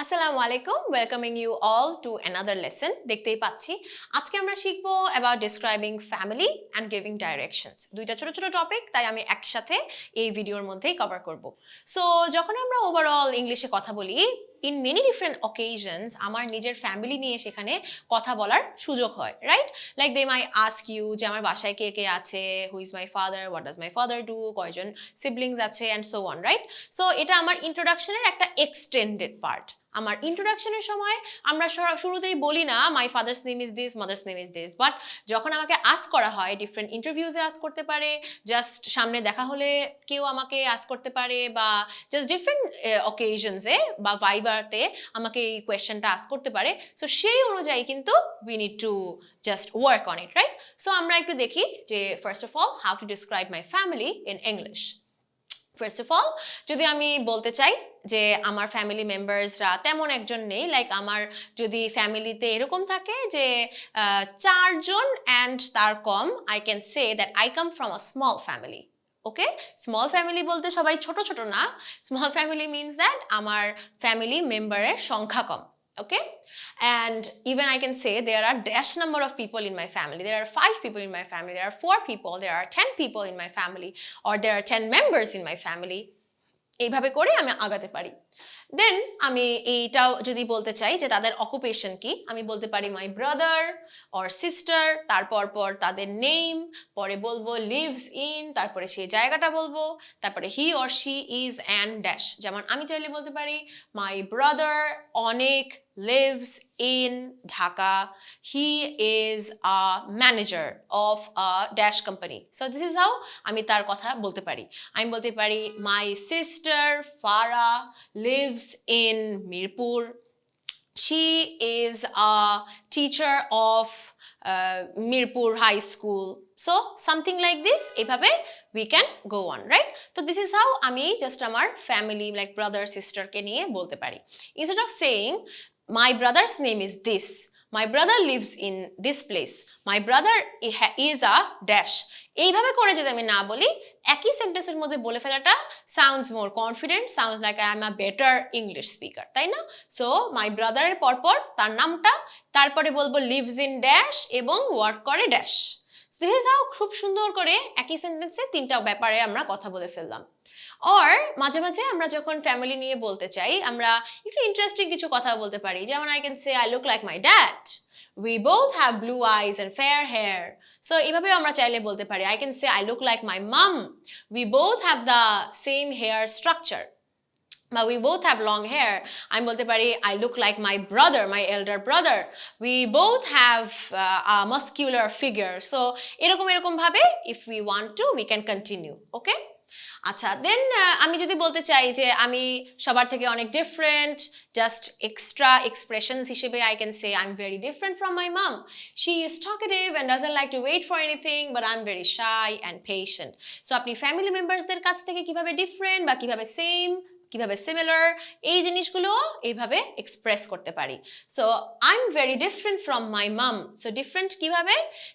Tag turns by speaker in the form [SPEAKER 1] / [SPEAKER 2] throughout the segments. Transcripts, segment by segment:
[SPEAKER 1] আসসালামু আলাইকুম, welcoming you all to another lesson. দেখতেই পাচ্ছি আজকে আমরা শিখবো about describing family and giving directions. দুইটা ছোট ছোট টপিক, তাই আমি একসাথে এই ভিডিওর মধ্যেই কভার করব। সো যখন আমরা ওভারঅল ইংলিশে কথা বলি, ইন মেনি ডিফারেন্ট অকেশনস আমার নিজের ফ্যামিলি নিয়ে সেখানে কথা বলার সুযোগ হয়, right? Like they may ask you যে আমার বাসায় কে কে আছে, who is my father, what does my father do, কয়জন সিবলিংস আছে, and so on, right? So এটা আমার ইন্ট্রোডাকশনের একটা এক্সটেন্ডেড পার্ট। আমার ইন্ট্রোডাকশনের সময় আমরা শুরুতেই বলি না my father's name is this, mother's name is this, but যখন আমাকে আস্ক করা হয়, ডিফারেন্ট ইন্টারভিউজে আস্ক করতে পারে, জাস্ট সামনে দেখা হলে কেউ আমাকে আস্ক করতে পারে, বা জাস্ট ডিফারেন্ট অকেশনসে বা ভাইভাতে আমাকে এই কোয়েশ্চেনটা আস্ক করতে পারে। সো সেই অনুযায়ী কিন্তু we need to just work on it, right? So আমরা একটু দেখি যে first of all how to describe my family in English. First of all যদি আমি বলতে চাই যে আমার ফ্যামিলি মেম্বার্সরা তেমন একজন নেই, লাইক আমার যদি ফ্যামিলিতে এরকম থাকে যে 4 জন অ্যান্ড তার কম, I can say that I come from a small family. Okay, small family বলতে সবাই ছোট ছোট না, স্মল ফ্যামিলি মিনস দ্যাট আমার ফ্যামিলি মেম্বারের সংখ্যা কম। Okay, and even I can say there are dash number of people in my family. There are 5 people in my family, there are 4 people, there are 10 people in my family, or there are 10 members in my family. এইভাবে করে আমি আগাতে পারি। দেন আমি এইটাও যদি বলতে চাই যে তাদের অকুপেশন কি, আমি বলতে পারি মাই ব্রাদার অর সিস্টার, তারপর তাদের নেম, পরে বলবো লিভস ইন, তারপরে সেই জায়গাটা বলবো, তারপরে he or she is and dash. যেমন আমি চাইলে বলতে পারি মাই ব্রাদার অনেক lives in Dhaka. He is a manager of a dash company. So this is how আমি তার কথা বলতে পারি। আমি বলতে পারি my sister Farah lives in Mirpur. She is a teacher of Mirpur High School. So something like this, এভাবে we can go on, right? So this is how আমি just আমার family like brother sister কে নিয়ে বলতে পারি। Instead of saying my brother's name is this, my brother lives in this place, my brother is a dash, এইভাবে করে যদি আমি না বলি, একই সেন্টেন্সের মধ্যে বলে ফেলাটা sounds more confident, sounds like I am a better English speaker, তাই না? সো মাই ব্রাদারের পরপর তার নামটা, তারপরে বলবো লিভস ইন ড্যাশ এবং ওয়ার্ক করে ড্যাশ। দিস ইজ হাউ খুব সুন্দর করে একই সেন্টেন্সে তিনটা ব্যাপারে আমরা কথা বলে ফেললাম। অর মাঝে মাঝে আমরা যখন ফ্যামিলি নিয়ে বলতে চাই, আমরা একটু ইন্টারেস্টিং কিছু কথা বলতে পারি, যেমন I can say I look like my dad, we both have blue eyes and fair hair. So এইভাবে আমরা চাইলে বলতে পারি I can say I look like my mom, we both have the same hair structure, but we both have long hair. আমি বলতে পারি I look like my brother, my elder brother, we both have a muscular figure. So এরকম ভাবে if we want to we can continue. Okay, আচ্ছা, দেন আমি যদি বলতে চাই যে আমি সবার থেকে অনেক ডিফারেন্ট, জাস্ট এক্সট্রা এক্সপ্রেশনস হিসেবে I can say I am very different from my mom, she is talkative and doesn't like to wait for anything, but I am very shy and patient. So আপনি family মেম্বার্সদের কাছ থেকে কিভাবে different বা কিভাবে same, কিভাবে similar, এই জিনিসগুলো এইভাবে এক্সপ্রেস করতে পারি। So I am very different from my mum. So different কিভাবে,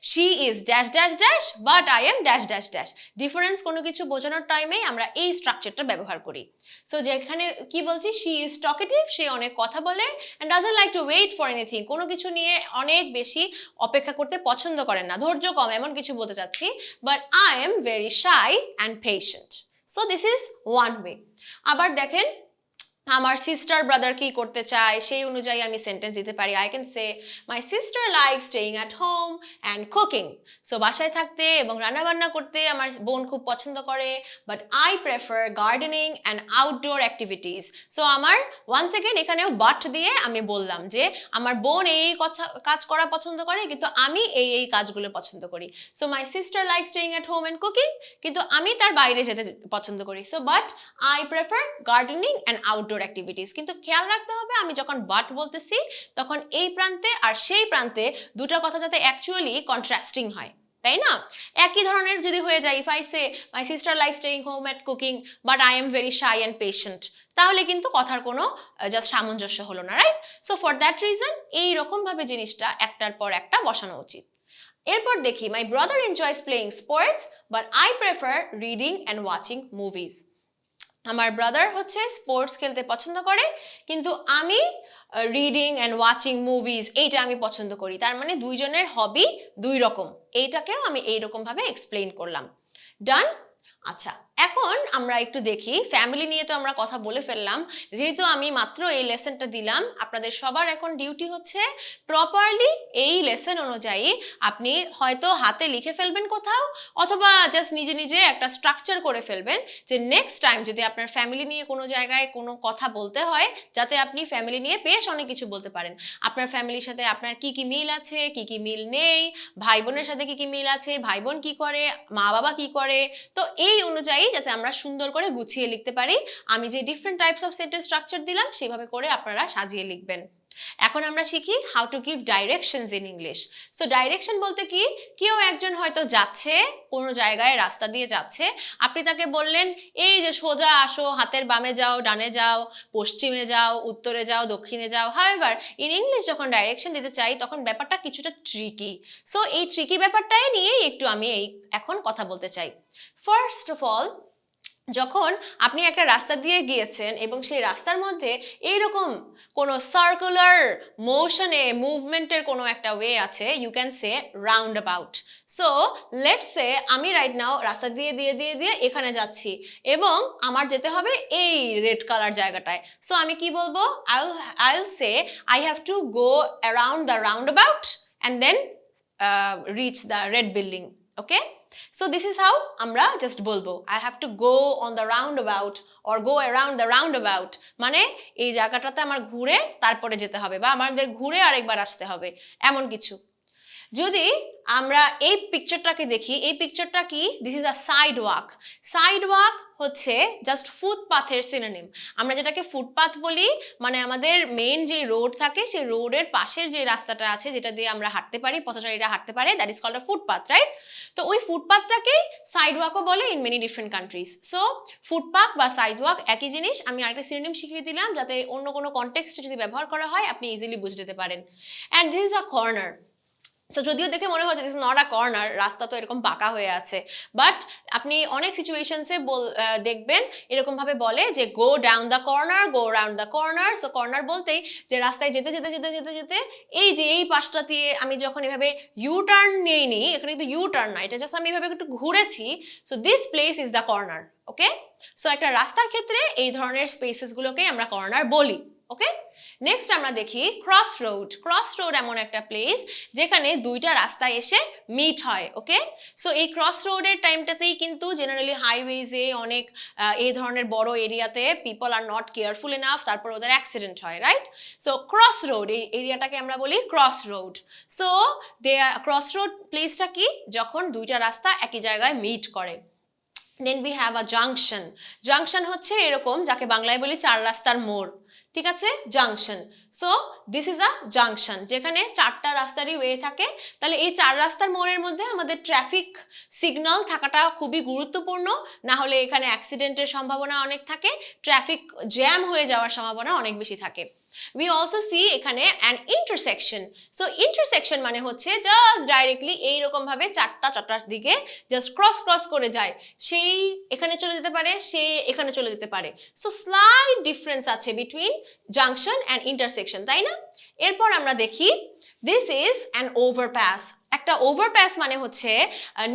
[SPEAKER 1] she is dash dash dash but I am dash dash dash. Difference কোনো কিছু বোঝানোর টাইমে আমরা এই স্ট্রাকচারটা ব্যবহার করি। সো যেখানে কি বলছি, শি ইজ টকেটিভ, সে অনেক কথা বলে, and doesn't like to wait for anything, কোনো কিছু নিয়ে অনেক বেশি অপেক্ষা করতে পছন্দ করেন না, ধৈর্য কম, এমন কিছু বলতে চাচ্ছি। But I am very shy and patient. So this is one way. আবার দেখেন আমার সিস্টার ব্রাদার কি করতে চায়, সেই অনুযায়ী আমি সেন্টেন্স দিতে পারি। I can say my sister like staying at home and cooking. So বাসায় থাকতে এবং রান্নাবান্না করতে আমার বোন খুব পছন্দ করে, but I prefer gardening and outdoor activities. So আমার ওয়ান সেকেন্ড এখানেও বাট দিয়ে আমি বললাম যে আমার বোন এই কাজ করা পছন্দ করে, কিন্তু আমি এই কাজগুলো পছন্দ করি। So my sister like staying at home and cooking, কিন্তু আমি তার বাইরে যেতে পছন্দ করি। So but I prefer gardening and outdoor activities. কিন্তু খেয়াল রাখতে হবে আমি যখন বাট বলতেছি তখন এই প্রান্তে আর সেই প্রান্তে দুটো কথা যাতে অ্যাকচুয়ালি কন্ট্রাস্টিং হয়, তাই না? একই ধরনের যদি হয়ে যায়, if I say my sister like staying home at cooking but I am very shy and patient, তাহলে কিন্তু কথার কোনো জাস্ট সামঞ্জস্য হলো না, right? So for that reason এইরকম ভাবে জিনিসটা একটার পর একটা বসানো উচিত। এরপর দেখি my brother enjoys playing sports but I prefer reading and watching movies. আমার ব্রাদার হচ্ছে স্পোর্টস খেলতে পছন্দ করে, কিন্তু আমি রিডিং অ্যান্ড ওয়াচিং মুভিজ এইটা আমি পছন্দ করি। তার মানে দুইজনের হবি দুই রকম, এইটাকেও আমি এইরকম ভাবে এক্সপ্লেইন করলাম। ডান? আচ্ছা, এখন আমরা একটু দেখি ফ্যামিলি নিয়ে তো আমরা কথা বলে ফেললাম। যেহেতু আমি মাত্র এই লেসনটা দিলাম, আপনাদের সবার এখন ডিউটি হচ্ছে প্রপারলি এই লেসন অনুযায়ী আপনি হয়তো হাতে লিখে ফেলবেন কোথাও, অথবা জাস্ট নিজে নিজে একটা স্ট্রাকচার করে ফেলবেন, যে নেক্সট টাইম যদি আপনার ফ্যামিলি নিয়ে কোনো জায়গায় কোনো কথা বলতে হয়, যাতে আপনি ফ্যামিলি নিয়ে বেশ অনেক কিছু বলতে পারেন। আপনার ফ্যামিলির সাথে আপনার কি কি মিল আছে, কি কি মিল নেই, ভাই বোনের সাথে কি কি মিল আছে, ভাই বোন কি করে, মা বাবা কি করে, তো এই অনুযায়ী যাতে আমরা সুন্দর করে গুছিয়ে লিখতে পারি, আমি যে different types of sentence structure দিলাম সেভাবে করে আপনারা সাজিয়ে লিখবেন। এখন আমরা শিখি how to give directions in English. So direction বলতে কি, কেউ একজন হয়তো যাচ্ছে কোনো জায়গায়, রাস্তা দিয়ে যাচ্ছে, আপনি তাকে বললেন এই যে সোজা আসো, হাতের বামে যাও, ডানে যাও, পশ্চিমে যাও, উত্তরে যাও, দক্ষিণে যাও। হাউএভার ইন ইংলিশ যখন ডাইরেকশন দিতে চাই তখন ব্যাপারটা কিছুটা ট্রিকি। সো এই ট্রিকি ব্যাপারটাই নিয়েই একটু আমি এখন কথা বলতে চাই। ফার্স্ট অফ অল, যখন আপনি একটা রাস্তা দিয়ে গিয়েছেন এবং সেই রাস্তার মধ্যে এইরকম কোনো সার্কুলার মোশনে মুভমেন্টের কোনো একটা ওয়ে আছে, you can say round about. So let's say আমি রাইট নাও রাস্তা দিয়ে দিয়ে দিয়ে দিয়ে এখানে যাচ্ছি এবং আমার যেতে হবে এই রেড কালার জায়গাটায়। সো আমি কি বলবো, I'll say I have to go around the roundabout and then reach the red building. Okay, so this is how আমরা just বলবো I have to go on the roundabout or go around the roundabout, মানে এই জায়গাটাতে আমার ঘুরে তারপরে যেতে হবে বা আমাদের ঘুরে আরেকবার আসতে হবে, এমন কিছু। যদি আমরা এই পিকচারটাকে দেখি, এই পিকচারটা কি, this is a side walk. Side walk হচ্ছে জাস্ট ফুটপাথের সিনোনিম। আমরা যেটাকে ফুটপাথ বলি, মানে আমাদের মেইন যে রোড থাকে সেই রোডের পাশের যে রাস্তাটা আছে যেটা দিয়ে আমরা হাঁটতে পারি, পথচারীরা হাঁটতে পারে, that is called a footpath, right? তো ওই ফুটপাথটাকেই সাইড ওয়াকও বলে in many different countries. So footpath বা সাইড ওয়াক একই জিনিস। আমি আরেকটা সিনোনিম শিখিয়ে দিলাম যাতে অন্য কোনো কনটেক্সটে যদি ব্যবহার করা হয় আপনি ইজিলি বুঝে যেতে পারেন। And this is a corner. So যদিও দেখে মনে হচ্ছে this is not a corner, রাস্তা তো এরকম বাঁকা হয়ে আছে, বাট আপনি অনেক সিচুয়েশনসে দেখবেন এরকম ভাবে বলে যে গো down the corner, go round the corner. So corner বলতেই যে রাস্তায় যেতে যেতে যেতে যেতে যেতে এই যে এই পাশটা দিয়ে আমি যখন এভাবে ইউ টার্ন নিই, এখানে কিন্তু ইউ টার্ন না, এটা জাস্ট আমি এভাবে একটু ঘুরেছি, so this place is the corner. Okay, so একটা রাস্তার ক্ষেত্রে এই ধরনের স্পেসেসগুলোকে আমরা কর্নার বলি। ওকে, নেক্সট আমরা দেখি ক্রস রোড। ক্রস রোড এমন একটা প্লেস যেখানে দুইটা রাস্তা এসে মিট হয়। ওকে, সো এই ক্রস রোডের টাইমটাতেই কিন্তু জেনারেলি হাইওয়েজে অনেক এই ধরনের বড় এরিয়াতে people are not careful enough, তারপর ওদের অ্যাক্সিডেন্ট হয়, রাইট? সো ক্রস রোড এই এরিয়াটাকে আমরা বলি cross road. So cross road প্লেসটা কি, যখন দুইটা রাস্তা একই জায়গায় মিট করে। Then we have a junction. Junction হচ্ছে এরকম, যাকে বাংলায় বলি চার রাস্তার মোড়, ঠিক আছে, junction. So this is a junction, যেখানে চারটা রাস্তারই ওয়ে থাকে। তাহলে এই চার রাস্তার মোড়ের মধ্যে আমাদের ট্রাফিক সিগন্যাল থাকাটা খুবই গুরুত্বপূর্ণ, না হলে এখানে অ্যাক্সিডেন্টের সম্ভাবনা অনেক থাকে, ট্রাফিক জ্যাম হয়ে যাওয়ার সম্ভাবনা অনেক বেশি থাকে। We also see এখানে an intersection. So intersection মানে হচ্ছে জাস্ট ডাইরেক্টলি এইরকম ভাবে চারটার দিকে জাস্ট ক্রস করে যায়, সেই এখানে চলে যেতে পারে, সে এখানে চলে যেতে পারে। সো স্লাইট ডিফারেন্স আছে বিটুইন জাংশন অ্যান্ড ইন্টারসেকশন, তাই না? এরপর আমরা দেখি দিস ইজ অ্যান ওভারপাস। একটা ওভারপাস মানে হচ্ছে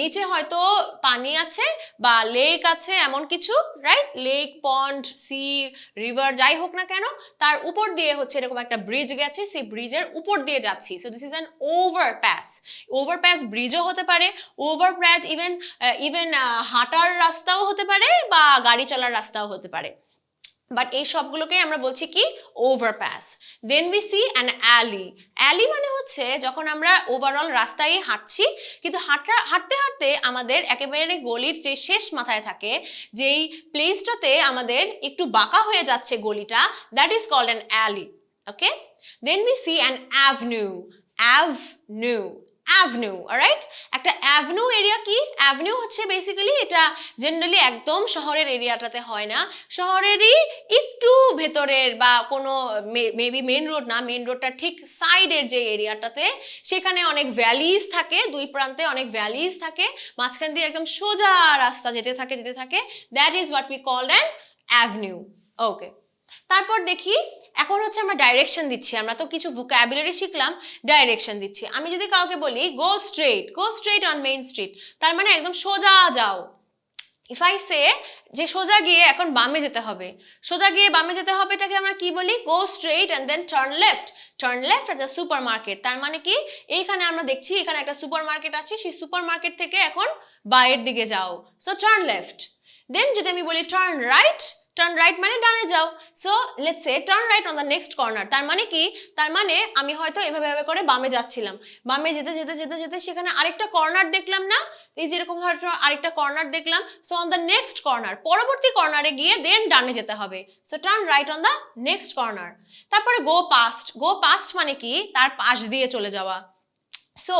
[SPEAKER 1] নিচে হয়তো পানি আছে বা লেক আছে, এমন কিছু, রাইট? লেক, পন্ড, সি, রিভার, যাই হোক না কেন, তার উপর দিয়ে হচ্ছে এরকম একটা ব্রিজ গেছে, সেই ব্রিজের উপর দিয়ে যাচ্ছি। So this is an overpass. Overpass ব্রিজও হতে পারে, ওভারপাস ইভেন হাঁটার রাস্তাও হতে পারে বা গাড়ি চলার রাস্তাও হতে পারে, বাট এই সবগুলোকে আমরা বলছি কি, overpass. Then we see an alley. Alley মানে হচ্ছে যখন আমরা ওভারঅল রাস্তায় হাঁটছি, কিন্তু হাঁটতে হাঁটতে আমাদের একেবারে গলির যে শেষ মাথায় থাকে, যেই প্লেসটাতে আমাদের একটু বাঁকা হয়ে যাচ্ছে গলিটা, that is called an alley. Okay, then we see an avenue. Avenue, avenue, alright? একটা অ্যাভনিউ এরিয়া কি, অ্যাভনিউ হচ্ছে বেসিক্যালি, এটা জেনারেলি একদম শহরের এরিয়াটাতে হয় না, শহরেরই একটু ভেতরের বা কোনো মেবি মেন রোড না, মেন রোডটা ঠিক সাইডের যে এরিয়াটাতে, সেখানে অনেক ভ্যালিজ থাকে, দুই প্রান্তে অনেক ভ্যালিজ থাকে, মাঝখান দিয়ে একদম সোজা রাস্তা যেতে থাকে, that is what we call an avenue. Okay, তারপর দেখি এখন হচ্ছে আমরা ডাইরেকশন দিচ্ছি, আমরা তো কিছু ভোকাবুলারি শিখলাম, ডাইরেকশন দিচ্ছি। আমি যদি কাউকে বলি go straight on main street, তার মানে একদম সোজা যাও। ইফ আই সে যে সোজা গিয়ে এখন বামে যেতে হবে, সোজা গিয়ে বামে যেতে হবে, এটাকে আমরা কি বলি? Go straight and then turn left at the supermarket. তার মানে কি এইখানে আমরা দেখছি এখানে একটা সুপার মার্কেট আছে, সেই সুপার মার্কেট থেকে এখন বায়ের দিকে যাও, সো টার্ন লেফট। দেন যদি আমি বলি টার্ন রাইট মানে ডানে যাও, so let's say turn right on the next corner. তার মানে কি? তার মানে আমি হয়তো এভাবে এভাবে করে বামে যাচ্ছিলাম, বামে যেতে যেতে যেতে যেতে সেখানে আরেকটা কর্নার দেখলাম না, এই যেরকম ধরো আরেকটা কর্নার দেখলাম, so on the next corner, পরবর্তী কর্নারে গিয়ে দেন ডানে যেতে হবে, so turn right on the next corner. তারপরে গো পাস্ট মানে কি? তার পাশ দিয়ে চলে যাওয়া। সো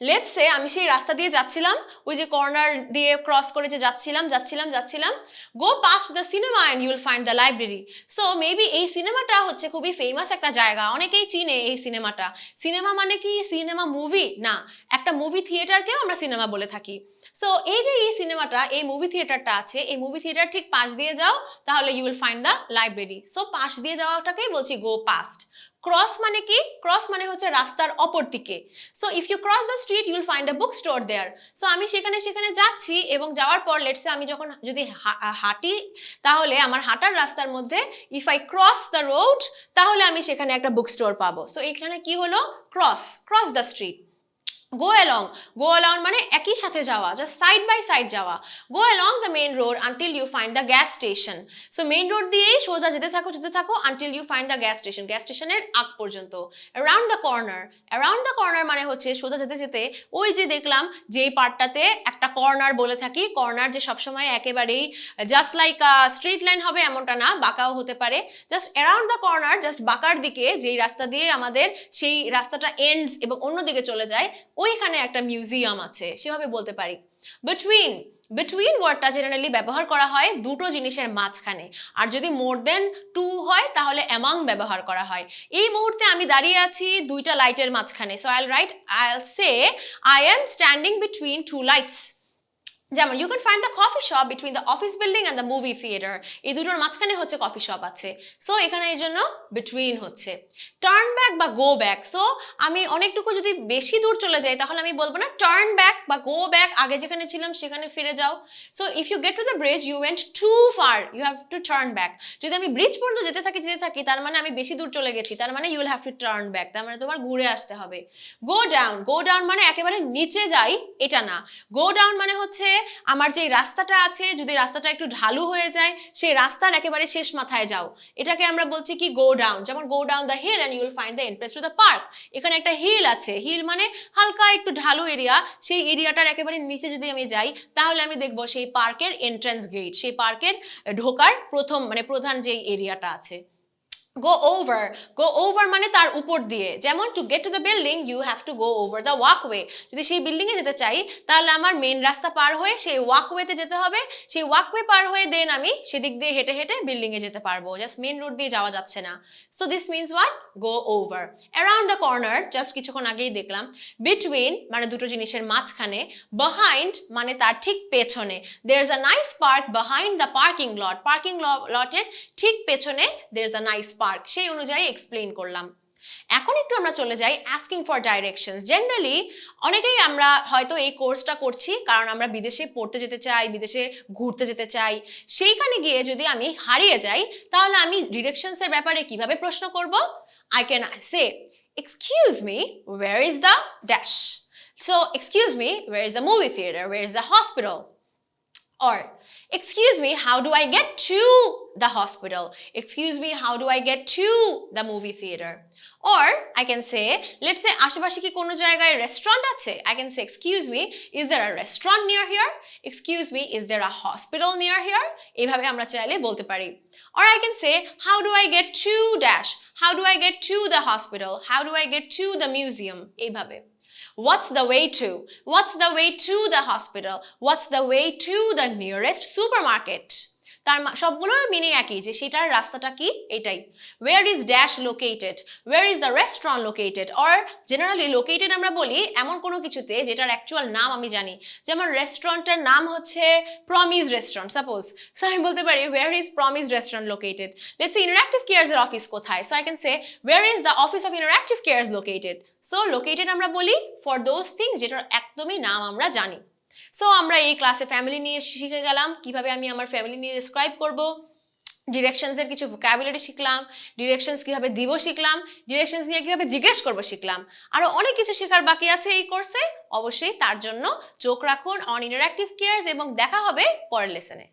[SPEAKER 1] লেটস সে আমি সেই রাস্তা দিয়ে যাচ্ছিলাম, ওই যে কর্নার দিয়ে ক্রস করে যে যাচ্ছিলাম, go past the cinema and you will find the library. So maybe এই সিনেমাটা হচ্ছে খুবই ফেমাস একটা জায়গা, অনেকেই চিনে এই সিনেমাটা। সিনেমা মানে কি সিনেমা মুভি না, একটা মুভি থিয়েটারকেও আমরা সিনেমা বলে থাকি। সো এই যে এই সিনেমাটা, এই মুভি থিয়েটারটা আছে, এই মুভি থিয়েটার ঠিক পাশ দিয়ে যাও, তাহলে you will find the library. So পাশ দিয়ে যাওয়াটাকেই বলছি গো পাস্ট। ক্রস মানে কি? ক্রস মানে হচ্ছে রাস্তার অপর দিকে। So if you cross the street you will find a bookstore there. So আমি সেখানে যাচ্ছি এবং যাওয়ার পর লেটস সে আমি যখন যদি হাঁটি, তাহলে আমার হাঁটার রাস্তার মধ্যে if I cross the road, তাহলে আমি সেখানে একটা বুক স্টোর পাবো। সো এখানে কি হলো? Cross the street. Go along মানে একই সাথে যাওয়া, জাস্ট সাইড বাই সাইড যাওয়া। Go along the main road until you find the gas station. So main road দিয়েই সোজা যেতে থাকো until you find the gas স্টেশনের আগ পর্যন্ত। অ্যারাউন্ড দ্য কর্নার মানে হচ্ছে সোজা যেতে যেতে ওই যে দেখলাম যেই পার্টটাতে একটা কর্নার বলে থাকি, কর্নার যে সবসময় একেবারেই জাস্ট লাইক স্ট্রেট লাইন হবে এমনটা না, বাঁকাও হতে পারে। Just around the corner, just বাঁকার দিকে, যেই রাস্তা দিয়ে আমাদের সেই রাস্তাটা এন্ডস এবং অন্যদিকে চলে যায়, ওইখানে একটা মিউজিয়াম আছে, সেভাবে বলতে পারি। বিটুইন ওয়ার্ডটা জেনারেলি ব্যবহার করা হয় দুটো জিনিসের মাঝখানে, আর যদি মোর দেন টু হয় তাহলে অ্যামাং ব্যবহার করা হয়। এই মুহূর্তে আমি দাঁড়িয়ে আছি দুইটা লাইটের মাঝখানে, so I'll say I am standing between two lights. যেমন you can find the coffee shop between the office building and the movie theatre. এই দুটোর মাঝখানে হচ্ছে কফি শপ আছে, সো এখানে এই জন্য বিটুইন হচ্ছে। টার্ন ব্যাক বা গো ব্যাক, সো আমি অনেকটুকু যদি বেশি দূর চলে যাই তাহলে আমি বলবো না টার্ন ব্যাক বা গো ব্যাক, আগে যেখানে ছিলাম সেখানে ফিরে যাও। So if you get to the bridge you went too far, you have to turn back. যদি আমি ব্রিজ পর্যন্ত যেতে থাকি তার মানে আমি বেশি দূর চলে গেছি, তার মানে you will have to turn back, তার মানে তোমার ঘুরে আসতে হবে। গো ডাউন মানে একেবারে নিচে যাই এটা না, গো ডাউন মানে হচ্ছে আমার যে রাস্তাটা আছে, যদি রাস্তাটা একটু ঢালু হয়ে যায়, সেই রাস্তার একেবারে শেষ মাথায় যাও, এটাকে আমরা বলছি কি গো ডাউন। যেমন go down the hill and you will find the entrance to the park. এখানে একটা হিল আছে, হিল মানে হালকা একটু ঢালু এরিয়া, সেই এরিয়াটার একেবারে নিচে যদি আমি যাই তাহলে আমি দেখবো সেই পার্কের এন্ট্রান্স গেট, সেই পার্কের ঢোকার প্রধান যে এরিয়াটা আছে। গো ওভার মানে তার উপর দিয়ে, যেমন to get to the building you have to go over the walkway. যদি সেই বিল্ডিং এ যেতে চাই তাহলে আমার মেইন রাস্তা পার হয়ে সেই ওয়াকওয়েতে যেতে হবে, সেই ওয়াকওয়ে পার হয়ে দেন আমি সেদিক দিয়ে হেঁটে হেঁটে বিল্ডিং এ যেতে পারবো, জাস্ট মেইন রোড দিয়ে যাওয়া যাচ্ছে না। So this means what? Go over. Around the corner, just কিছুক্ষণ আগেই দেখলাম। বিটুইন মানে দুটো জিনিসের মাঝখানে। বিহাইন্ড মানে তার ঠিক পেছনে। There is a nice park behind the parking লটের ঠিক পেছনে there is a nice park, সেই অনুযায়ী এক্সপ্লেইন করলাম। এখন একটু আমরা চলে যাই আস্কিং ফর ডাইরেকশনস। জেনারেলি অনেকেই আমরা হয়তো এই কোর্সটা করছি কারণ আমরা বিদেশে পড়তে যেতে চাই, বিদেশে ঘুরতে যেতে চাই। সেইখানে গিয়ে যদি আমি হারিয়ে যাই তাহলে আমি ডিরেকশনসের ব্যাপারে কিভাবে প্রশ্ন করব? I can say excuse me where is the dash. So excuse me where is the movie theatre, where is the hospital. Or, excuse me, how do I get to the hospital? Excuse me, how do I get to the movie theater? Or, I can say, let's say, আশেপাশে কি কোনো জায়গায় restaurant আছে? I can say, excuse me, is there a restaurant near here? Excuse me, is there a hospital near here? এইভাবে আমরা চাইলে বলতে পারি। Or I can say, how do I get to dash? How do I get to the hospital? How do I get to the museum? এইভাবে। What's the way to? What's the way to the hospital? What's the way to the nearest supermarket? তার সবগুলোর meaning একই, যে সেটার রাস্তাটা কি এটাই। Where is dash located, where is the restaurant located, or generally located আমরা বলি এমন কোনো কিছুতে যেটার অ্যাকচুয়াল নাম আমি জানি। যেমন রেস্টুরেন্টের নাম হচ্ছে প্রমিস রেস্টুরেন্ট সাপোজ, সো আমি বলতে পারি where is promise restaurant located. Let's say interactive cares এর অফিস কোথায়, so I can say where is the office of interactive cares located. So located আমরা বলি ফর দোজ থিংস যেটার একদমই নাম আমরা জানি। সো আমরা এই ক্লাসে ফ্যামিলি নিয়ে শিখে গেলাম কিভাবে আমি আমার ফ্যামিলি নিয়ে ডিসক্রাইব করব, ডিরেকশনসের কিছু ভোকাবুলারি শিখলাম, ডিরেকশনস কিভাবে দিব শিখলাম, ডিরেকশনস নিয়ে কিভাবে জিজ্ঞেস করব শিখলাম। আরো অনেক কিছু শেখার বাকি আছে এই কোর্সে, অবশ্যই তার জন্য চোখ রাখুন অন ইন্টারঅ্যাক্টিভ কেয়ারস এবং দেখা হবে পরের লেসনে।